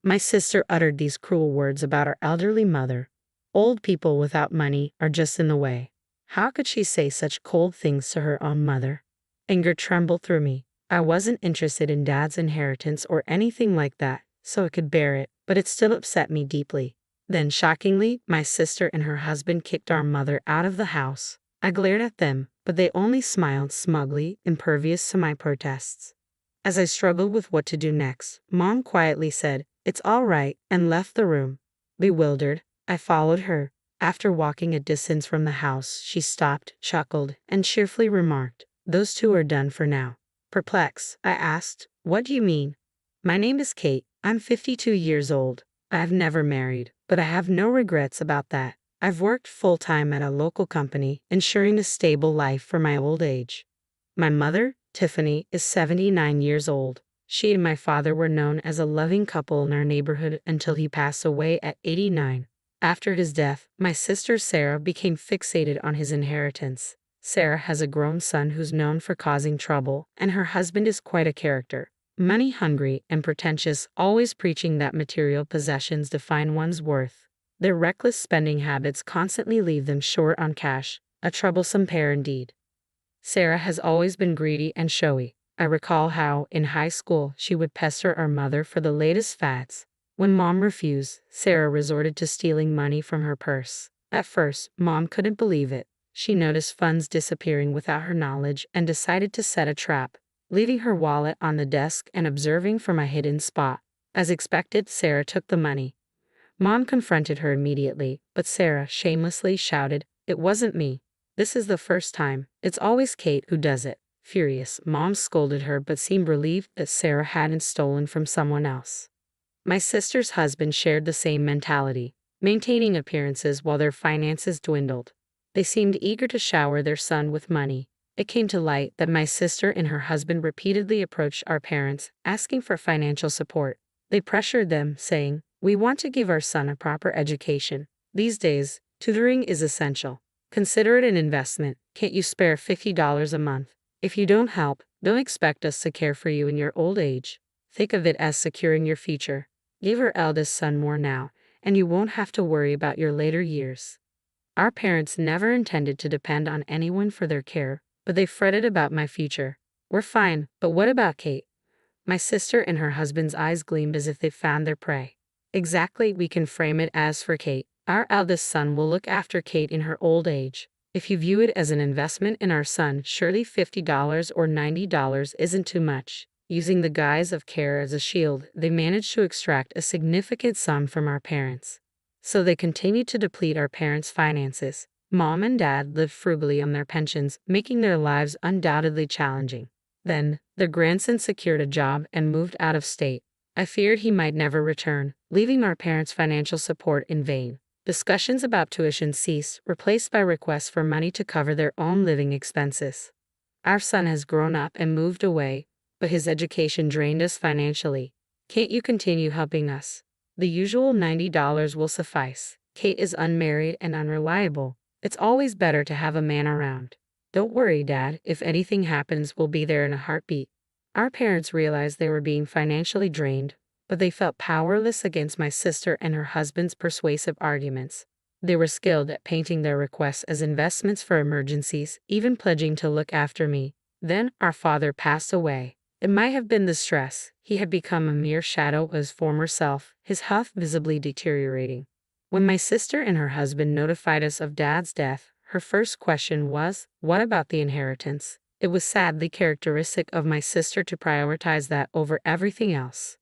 My sister uttered these cruel words about our elderly mother. Old people without money are just in the way. How could she say such cold things to her own mother? Anger trembled through me. I wasn't interested in Dad's inheritance or anything like that, so I could bear it, but it still upset me deeply. Then, shockingly, my sister and her husband kicked our mother out of the house. I glared at them, but they only smiled smugly, impervious to my protests. As I struggled with what to do next, Mom quietly said, "It's all right," and left the room. Bewildered, I followed her. After walking a distance from the house, she stopped, chuckled, and cheerfully remarked, "Those two are done for now." Perplexed, I asked, "What do you mean?" "My name is Kate. I'm 52 years old. I have never married, but I have no regrets about that. I've worked full-time at a local company, ensuring a stable life for my old age. My mother, Tiffany, is 79 years old. She and my father were known as a loving couple in our neighborhood until he passed away at 89. After his death, my sister Sarah became fixated on his inheritance. Sarah has a grown son who's known for causing trouble, and her husband is quite a character. Money-hungry and pretentious, always preaching that material possessions define one's worth. Their reckless spending habits constantly leave them short on cash, a troublesome pair indeed. Sarah has always been greedy and showy. I recall how, in high school, she would pester our mother for the latest fads. When Mom refused, Sarah resorted to stealing money from her purse. At first, Mom couldn't believe it. She noticed funds disappearing without her knowledge and decided to set a trap, leaving her wallet on the desk and observing from a hidden spot. As expected, Sarah took the money. Mom confronted her immediately, but Sarah shamelessly shouted, "It wasn't me. This is the first time. It's always Kate who does it." Furious, Mom scolded her but seemed relieved that Sarah hadn't stolen from someone else. My sister's husband shared the same mentality, maintaining appearances while their finances dwindled. They seemed eager to shower their son with money. It came to light that my sister and her husband repeatedly approached our parents, asking for financial support. They pressured them, saying, "We want to give our son a proper education. These days, tutoring is essential. Consider it an investment. Can't you spare $50 a month? If you don't help, don't expect us to care for you in your old age. Think of it as securing your future. Give our eldest son more now, and you won't have to worry about your later years." Our parents never intended to depend on anyone for their care, but they fretted about my future. "We're fine, but what about Kate?" My sister and her husband's eyes gleamed as if they found their prey. "Exactly, we can frame it as for Kate. Our eldest son will look after Kate in her old age. If you view it as an investment in our son, surely $50 or $90 isn't too much." Using the guise of care as a shield, they managed to extract a significant sum from our parents. So they continued to deplete our parents' finances. Mom and Dad lived frugally on their pensions, making their lives undoubtedly challenging. Then, their grandson secured a job and moved out of state. I feared he might never return, leaving our parents' financial support in vain. Discussions about tuition ceased, replaced by requests for money to cover their own living expenses. Our son has grown up and moved away, but his education drained us financially. "Can't you continue helping us? The usual $90 will suffice. Kate is unmarried and unreliable. It's always better to have a man around." "Don't worry, Dad. If anything happens, we'll be there in a heartbeat." Our parents realized they were being financially drained, but they felt powerless against my sister and her husband's persuasive arguments. They were skilled at painting their requests as investments for emergencies, even pledging to look after me. Then, our father passed away. It might have been the stress. He had become a mere shadow of his former self, his health visibly deteriorating. When my sister and her husband notified us of Dad's death, her first question was, "What about the inheritance?" It was sadly characteristic of my sister to prioritize that over everything else.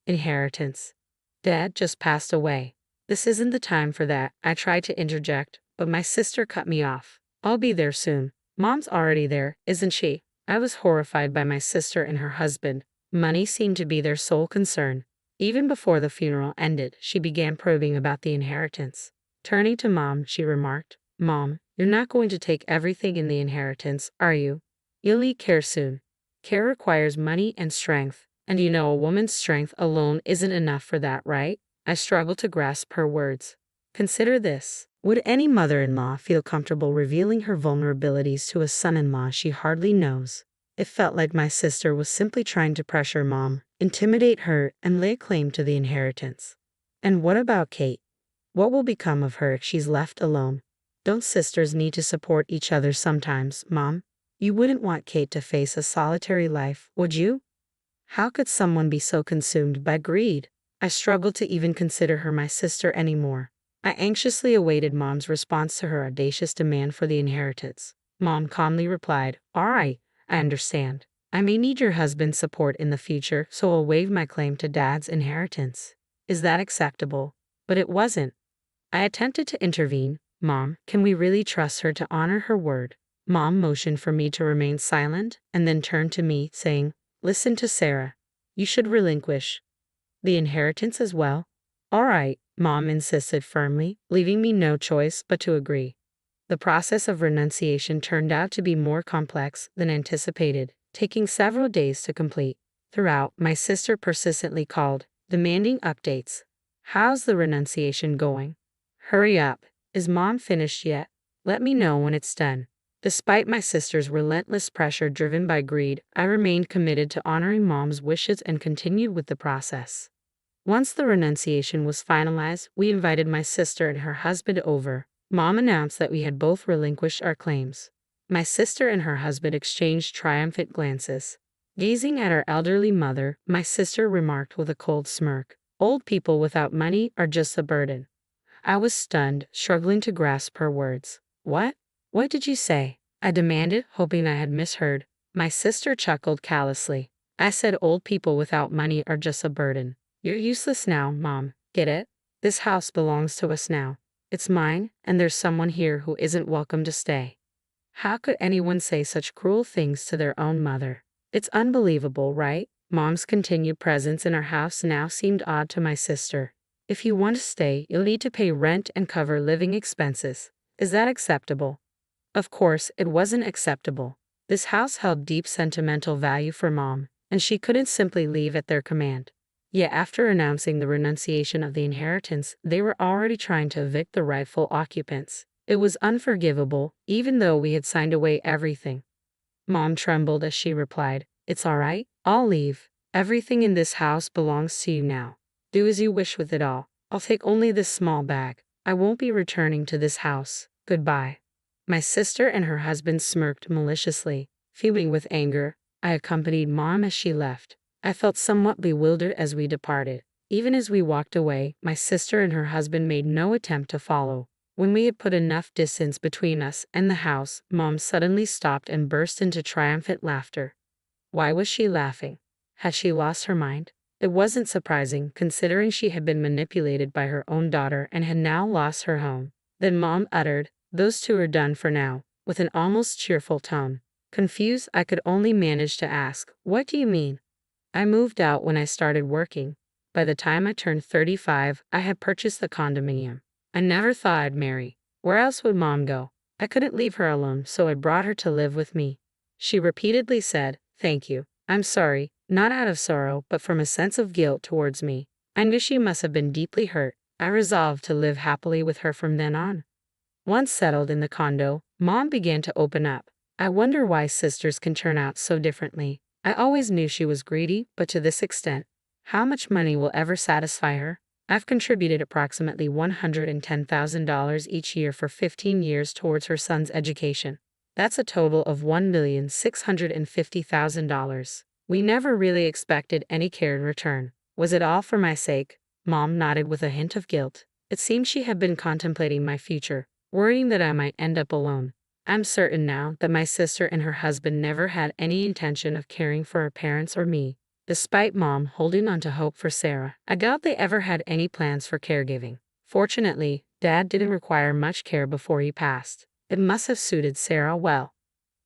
Inheritance. "Dad just passed away. This isn't the time for that." I tried to interject, but my sister cut me off. "I'll be there soon." "Mom's already there, isn't she?" I was horrified by my sister and her husband. Money seemed to be their sole concern. Even before the funeral ended, she began probing about the inheritance. Turning to Mom, she remarked, "Mom, you're not going to take everything in the inheritance, are you? You'll need care soon. Care requires money and strength, and you know a woman's strength alone isn't enough for that, right?" I struggled to grasp her words. Consider this. Would any mother-in-law feel comfortable revealing her vulnerabilities to a son-in-law she hardly knows? It felt like my sister was simply trying to pressure Mom, intimidate her, and lay claim to the inheritance. And what about Kate? What will become of her if she's left alone? Don't sisters need to support each other sometimes, Mom? You wouldn't want Kate to face a solitary life, would you? How could someone be so consumed by greed? I struggled to even consider her my sister anymore. I anxiously awaited Mom's response to her audacious demand for the inheritance. Mom calmly replied, "All right, I understand. I may need your husband's support in the future, so I'll waive my claim to Dad's inheritance. Is that acceptable?" But it wasn't. I attempted to intervene. "Mom, can we really trust her to honor her word?" Mom motioned for me to remain silent and then turned to me, saying, "Listen to Sarah. You should relinquish the inheritance as well." "All right," Mom insisted firmly, leaving me no choice but to agree. The process of renunciation turned out to be more complex than anticipated, taking several days to complete. Throughout, my sister persistently called, demanding updates. "How's the renunciation going? Hurry up. Is Mom finished yet? Let me know when it's done." Despite my sister's relentless pressure driven by greed, I remained committed to honoring Mom's wishes and continued with the process. Once the renunciation was finalized, we invited my sister and her husband over. Mom announced that we had both relinquished our claims. My sister and her husband exchanged triumphant glances. Gazing at our elderly mother, my sister remarked with a cold smirk, "Old people without money are just a burden." I was stunned, struggling to grasp her words. "What? What did you say?" I demanded, hoping I had misheard. My sister chuckled callously. "I said old people without money are just a burden. You're useless now, Mom. Get it? This house belongs to us now. It's mine, and there's someone here who isn't welcome to stay." How could anyone say such cruel things to their own mother? It's unbelievable, right? Mom's continued presence in our house now seemed odd to my sister. "If you want to stay, you'll need to pay rent and cover living expenses. Is that acceptable?" Of course, it wasn't acceptable. This house held deep sentimental value for Mom, and she couldn't simply leave at their command. Yet after announcing the renunciation of the inheritance, they were already trying to evict the rightful occupants. It was unforgivable, even though we had signed away everything. Mom trembled as she replied, "It's all right, I'll leave. Everything in this house belongs to you now. Do as you wish with it all. I'll take only this small bag. I won't be returning to this house. Goodbye." My sister and her husband smirked maliciously. Fuming with anger, I accompanied Mom as she left. I felt somewhat bewildered as we departed. Even as we walked away, my sister and her husband made no attempt to follow. When we had put enough distance between us and the house, Mom suddenly stopped and burst into triumphant laughter. Why was she laughing? Had she lost her mind? It wasn't surprising, considering she had been manipulated by her own daughter and had now lost her home. Then Mom uttered, "Those two are done for now," with an almost cheerful tone. Confused, I could only manage to ask, "What do you mean?" "I moved out when I started working. By the time I turned 35, I had purchased the condominium. I never thought I'd marry. Where else would Mom go? I couldn't leave her alone, so I brought her to live with me." She repeatedly said, "Thank you. I'm sorry," not out of sorrow, but from a sense of guilt towards me. I knew she must have been deeply hurt. I resolved to live happily with her from then on. Once settled in the condo, Mom began to open up. I wonder why sisters can turn out so differently. I always knew she was greedy, but to this extent. How much money will ever satisfy her? I've contributed approximately $110,000 each year for 15 years towards her son's education. That's a total of $1,650,000. We never really expected any care in return. Was it all for my sake? Mom nodded with a hint of guilt. It seemed she had been contemplating my future, worrying that I might end up alone. I'm certain now that my sister and her husband never had any intention of caring for her parents or me. Despite Mom holding on to hope for Sarah, I doubt they ever had any plans for caregiving. Fortunately, Dad didn't require much care before he passed. It must have suited Sarah well.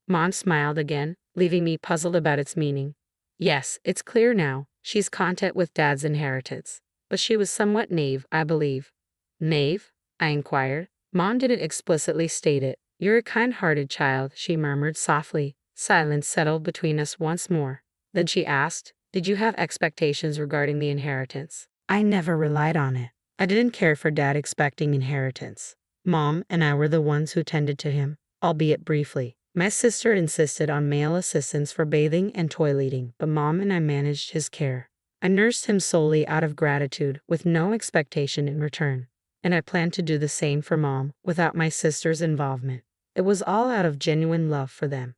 Mom smiled again, leaving me puzzled about its meaning. Yes, it's clear now. She's content with Dad's inheritance. But she was somewhat naive, I believe. Naive? I inquired. Mom didn't explicitly state it. "You're a kind-hearted child," she murmured softly. Silence settled between us once more. Then she asked, "Did you have expectations regarding the inheritance?" "I never relied on it. I didn't care for Dad expecting inheritance. Mom and I were the ones who tended to him, albeit briefly. My sister insisted on male assistance for bathing and toileting, but Mom and I managed his care. I nursed him solely out of gratitude, with no expectation in return. And I planned to do the same for Mom, without my sister's involvement. It was all out of genuine love for them.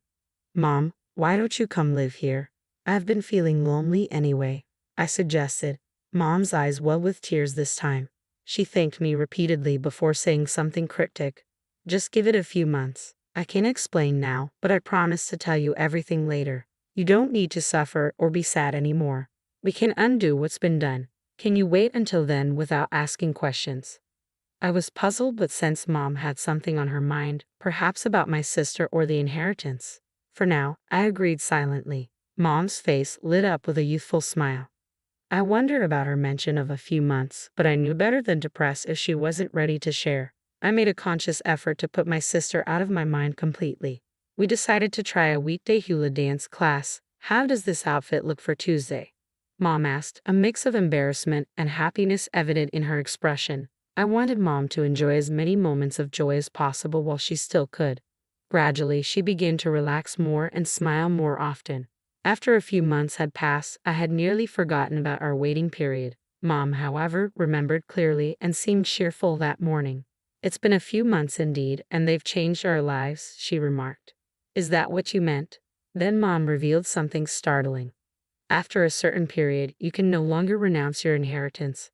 Mom, why don't you come live here? I've been feeling lonely anyway, I suggested. Mom's eyes welled with tears this time. She thanked me repeatedly before saying something cryptic. Just give it a few months. I can't explain now, but I promise to tell you everything later. You don't need to suffer or be sad anymore. We can undo what's been done. Can you wait until then without asking questions? I was puzzled but sensed Mom had something on her mind, perhaps about my sister or the inheritance. For now, I agreed silently. Mom's face lit up with a youthful smile. I wondered about her mention of a few months, but I knew better than to press if she wasn't ready to share. I made a conscious effort to put my sister out of my mind completely. We decided to try a weekday hula dance class. How does this outfit look for Tuesday? Mom asked, a mix of embarrassment and happiness evident in her expression. I wanted Mom to enjoy as many moments of joy as possible while she still could. Gradually, she began to relax more and smile more often. After a few months had passed, I had nearly forgotten about our waiting period. Mom, however, remembered clearly and seemed cheerful that morning. It's been a few months indeed, and they've changed our lives, she remarked. Is that what you meant? Then Mom revealed something startling. After a certain period, you can no longer renounce your inheritance.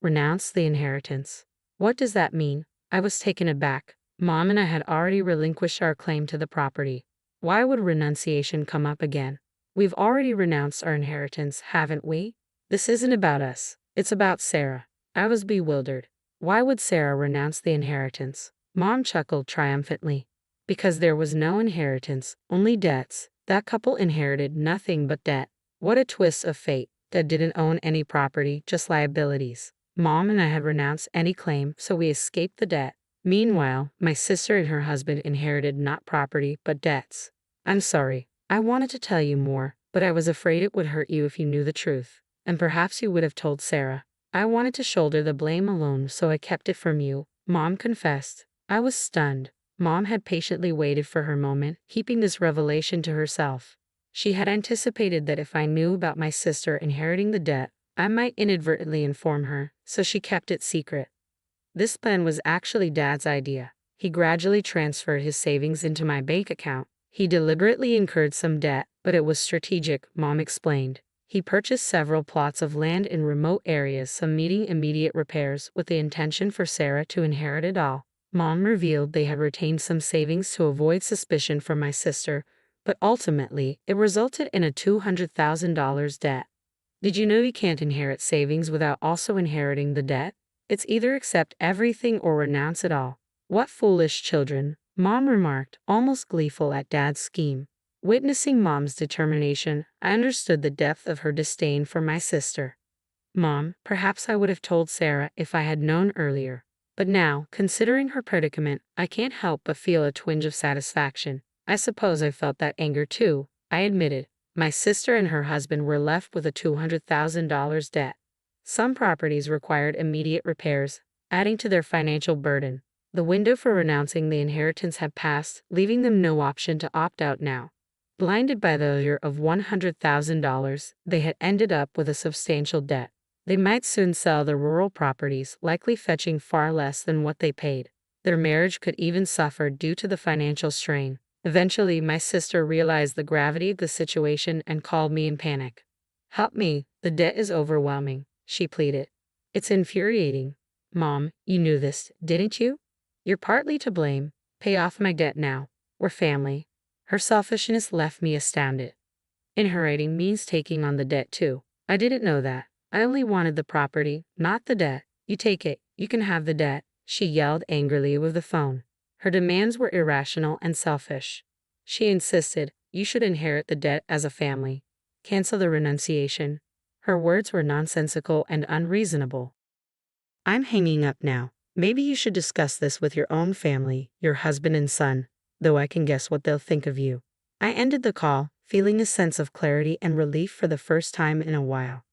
Renounce the inheritance. What does that mean? I was taken aback. Mom and I had already relinquished our claim to the property. Why would renunciation come up again? We've already renounced our inheritance, haven't we? This isn't about us. It's about Sarah. I was bewildered. Why would Sarah renounce the inheritance? Mom chuckled triumphantly. Because there was no inheritance, only debts. That couple inherited nothing but debt. What a twist of fate. Dad didn't own any property, just liabilities. Mom and I had renounced any claim, so we escaped the debt. Meanwhile, my sister and her husband inherited not property, but debts. I'm sorry. I wanted to tell you more, but I was afraid it would hurt you if you knew the truth. And perhaps you would have told Sarah. I wanted to shoulder the blame alone, so I kept it from you, Mom confessed. I was stunned. Mom had patiently waited for her moment, keeping this revelation to herself. She had anticipated that if I knew about my sister inheriting the debt, I might inadvertently inform her, so she kept it secret. This plan was actually Dad's idea. He gradually transferred his savings into my bank account. He deliberately incurred some debt, but it was strategic, Mom explained. He purchased several plots of land in remote areas, some needing immediate repairs, with the intention for Sarah to inherit it all. Mom revealed they had retained some savings to avoid suspicion from my sister, but ultimately, it resulted in a $200,000 debt. Did you know you can't inherit savings without also inheriting the debt? It's either accept everything or renounce it all. What foolish children, Mom remarked, almost gleeful at Dad's scheme. Witnessing Mom's determination, I understood the depth of her disdain for my sister. Mom, perhaps I would have told Sarah if I had known earlier. But now, considering her predicament, I can't help but feel a twinge of satisfaction. I suppose I felt that anger too, I admitted. My sister and her husband were left with a $200,000 debt. Some properties required immediate repairs, adding to their financial burden. The window for renouncing the inheritance had passed, leaving them no option to opt out now. Blinded by the allure of $100,000, they had ended up with a substantial debt. They might soon sell their rural properties, likely fetching far less than what they paid. Their marriage could even suffer due to the financial strain. Eventually, my sister realized the gravity of the situation and called me in panic. Help me, the debt is overwhelming, she pleaded. It's infuriating. Mom, you knew this, didn't you? You're partly to blame. Pay off my debt now. We're family. Her selfishness left me astounded. Inheriting means taking on the debt too. I didn't know that. I only wanted the property, not the debt. You take it, you can have the debt, she yelled angrily with the phone. Her demands were irrational and selfish. She insisted, you should inherit the debt as a family. Cancel the renunciation. Her words were nonsensical and unreasonable. I'm hanging up now. Maybe you should discuss this with your own family, your husband and son, though I can guess what they'll think of you. I ended the call, feeling a sense of clarity and relief for the first time in a while.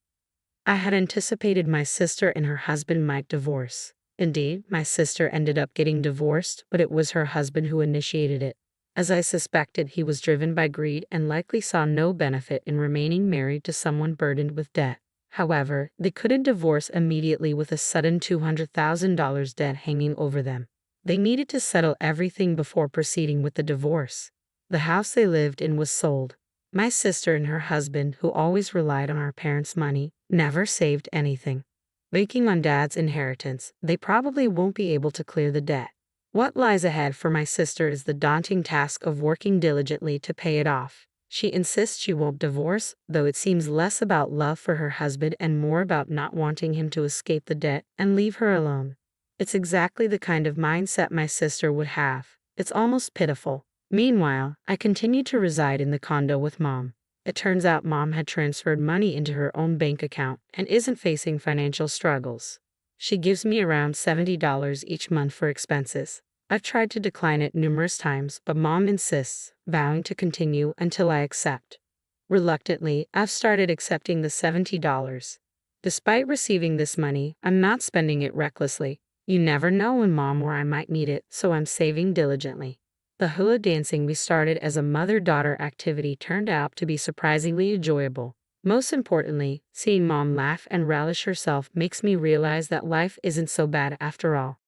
I had anticipated my sister and her husband might divorce. Indeed, my sister ended up getting divorced, but it was her husband who initiated it. As I suspected, he was driven by greed and likely saw no benefit in remaining married to someone burdened with debt. However, they couldn't divorce immediately with a sudden $200,000 debt hanging over them. They needed to settle everything before proceeding with the divorce. The house they lived in was sold. My sister and her husband, who always relied on our parents' money, never saved anything. Banking on Dad's inheritance, they probably won't be able to clear the debt. What lies ahead for my sister is the daunting task of working diligently to pay it off. She insists she won't divorce, though it seems less about love for her husband and more about not wanting him to escape the debt and leave her alone. It's exactly the kind of mindset my sister would have. It's almost pitiful. Meanwhile, I continue to reside in the condo with Mom. It turns out Mom had transferred money into her own bank account and isn't facing financial struggles. She gives me around $70 each month for expenses. I've tried to decline it numerous times, but Mom insists, vowing to continue until I accept. Reluctantly, I've started accepting the $70. Despite receiving this money, I'm not spending it recklessly. You never know when Mom or I might need it, so I'm saving diligently. The hula dancing we started as a mother-daughter activity turned out to be surprisingly enjoyable. Most importantly, seeing Mom laugh and relish herself makes me realize that life isn't so bad after all.